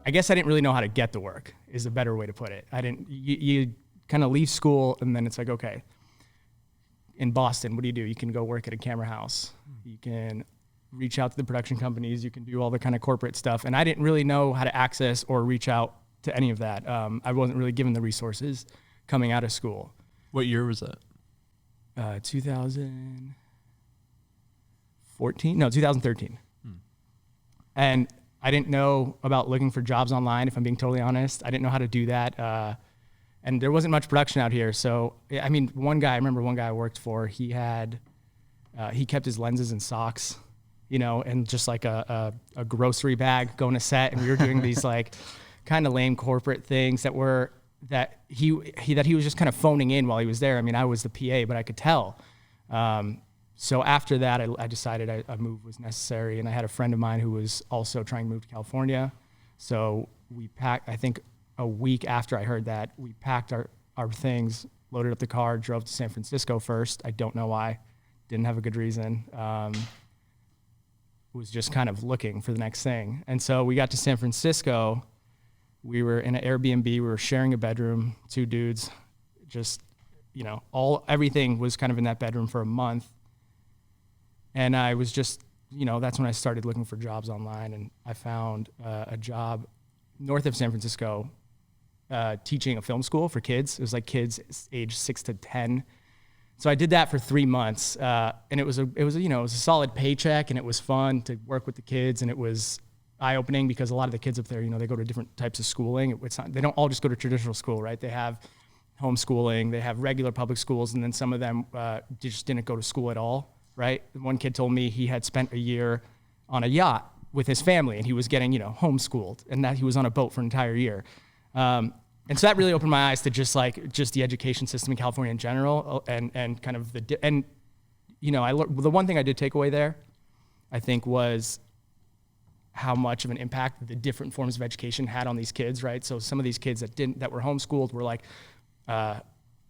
I guess I didn't really know how to get the work is a better way to put it. You kind of leave school and then it's like, okay, in Boston, what do? You can go work at a camera house. You can reach out to the production companies. You can do all the kind of corporate stuff. And I didn't really know how to access or reach out to any of that. I wasn't really given the resources coming out of school. What year was that? 2013. And I didn't know about looking for jobs online, if I'm being totally honest. I didn't know how to do that. And there wasn't much production out here. So, I mean, I remember one guy I worked for, he kept his lenses in socks, and just like a grocery bag going to set. And we were doing these like kind of lame corporate things that he was just kind of phoning in while he was there. I mean, I was the PA, but I could tell. So after that, I decided a move was necessary. And I had a friend of mine who was also trying to move to California. So we packed, I think, a week after I heard that, we packed our things, loaded up the car, drove to San Francisco first. I don't know why. Didn't have a good reason. Was just kind of looking for the next thing. And so we got to San Francisco. We were in an Airbnb. We were sharing a bedroom, 2 dudes. Just, everything was kind of in that bedroom for a month. And I was just, that's when I started looking for jobs online. And I found a job north of San Francisco, teaching a film school for kids. It was like kids age 6 to 10. So I did that for 3 months, and it was a solid paycheck, and it was fun to work with the kids, and it was eye-opening because a lot of the kids up there, they go to different types of schooling. They don't all just go to traditional school, right? They have homeschooling, they have regular public schools, and then some of them just didn't go to school at all, right? One kid told me he had spent a year on a yacht with his family, and he was getting, homeschooled, and that he was on a boat for an entire year. And so that really opened my eyes to just the education system in California in general, and kind of the one thing I did take away there, I think, was how much of an impact the different forms of education had on these kids, right? So some of these kids that were homeschooled were like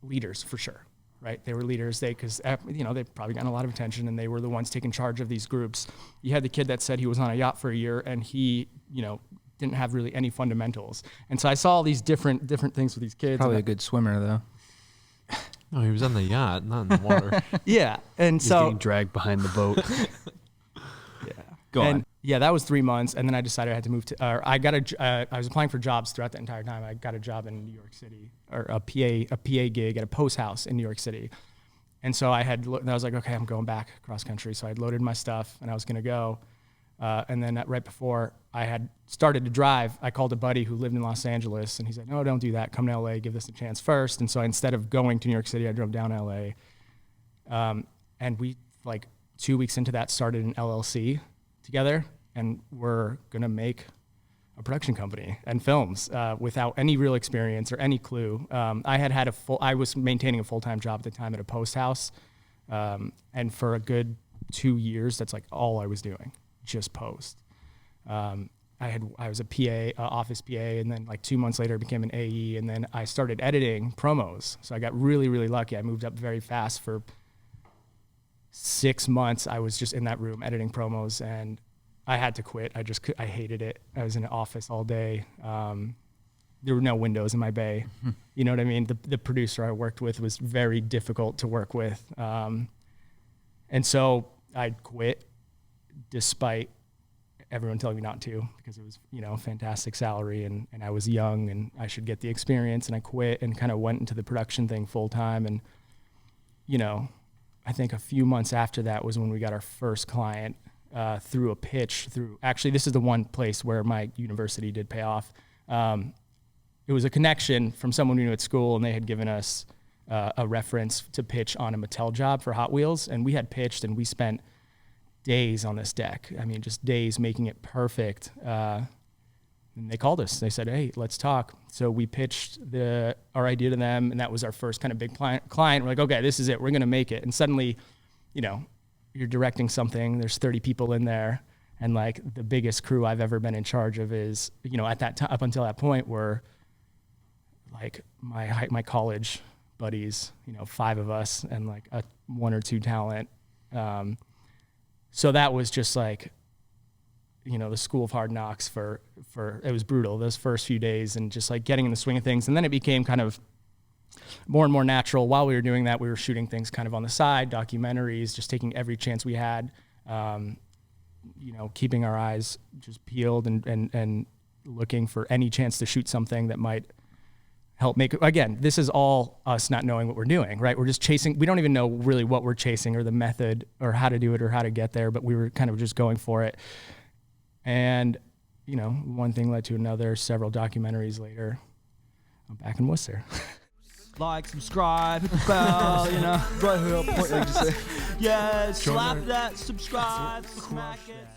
leaders for sure, right? They were leaders, because they've probably gotten a lot of attention, and they were the ones taking charge of these groups. You had the kid that said he was on a yacht for a year, and he, didn't have really any fundamentals. And so I saw all these different things with these kids. Probably a good swimmer, though. No, he was on the yacht, not in the water. Yeah, and He's so getting dragged behind the boat. yeah, Go on. Yeah, that was 3 months, and then I decided I had to move to. I was applying for jobs throughout the entire time. I got a job in New York City, or a PA gig at a post house in New York City. And so I was like, okay, I'm going back cross country. So I had loaded my stuff, and I was going to go. And then right before I had started to drive, I called a buddy who lived in Los Angeles, and he said, no, don't do that. Come to LA, give this a chance first. And so instead of going to New York City, I drove down to LA. And we, 2 weeks into that, started an LLC together, and we're going to make a production company and films without any real experience or any clue. I was maintaining a full-time job at the time at a post house. And for a good 2 years, that's all I was doing. Just post. I was a PA, office PA, and then 2 months later I became an AE, and then I started editing promos. So I got really, really lucky. I moved up very fast. For 6 months I was just in that room editing promos, and I had to quit. I hated it. I was in an office all day. There were no windows in my bay. You know what I mean? The producer I worked with was very difficult to work with. And so I quit, despite everyone telling me not to, because it was, a fantastic salary, and I was young and I should get the experience, and I quit and kind of went into the production thing full time. And, I think a few months after that was when we got our first client through a pitch actually, this is the one place where my university did pay off. It was a connection from someone we knew at school, and they had given us a reference to pitch on a Mattel job for Hot Wheels. And we had pitched, and we spent days on this deck. I mean, just days making it perfect. And they called us. They said, hey, let's talk. So we pitched our idea to them, and that was our first kind of big client. We're like, okay, this is it. We're going to make it. And suddenly, you're directing something. There's 30 people in there. And the biggest crew I've ever been in charge of is, at that time, up until that point, were my college buddies, 5 of us, and 1 or 2 talent. So that was just the school of hard knocks for it was brutal those first few days, and just like getting in the swing of things. And then it became kind of more and more natural. While we were doing that, we were shooting things kind of on the side, documentaries, just taking every chance we had, keeping our eyes just peeled and looking for any chance to shoot something that might help make it. Again, this is all us not knowing what we're doing, right? We're just chasing. We don't even know really what we're chasing or the method or how to do it or how to get there, but we were kind of just going for it. And, one thing led to another. Several documentaries later, I'm back in Worcester. Like, subscribe, hit the bell, right here, point, like, just say, yeah, slap that, subscribe, smack it.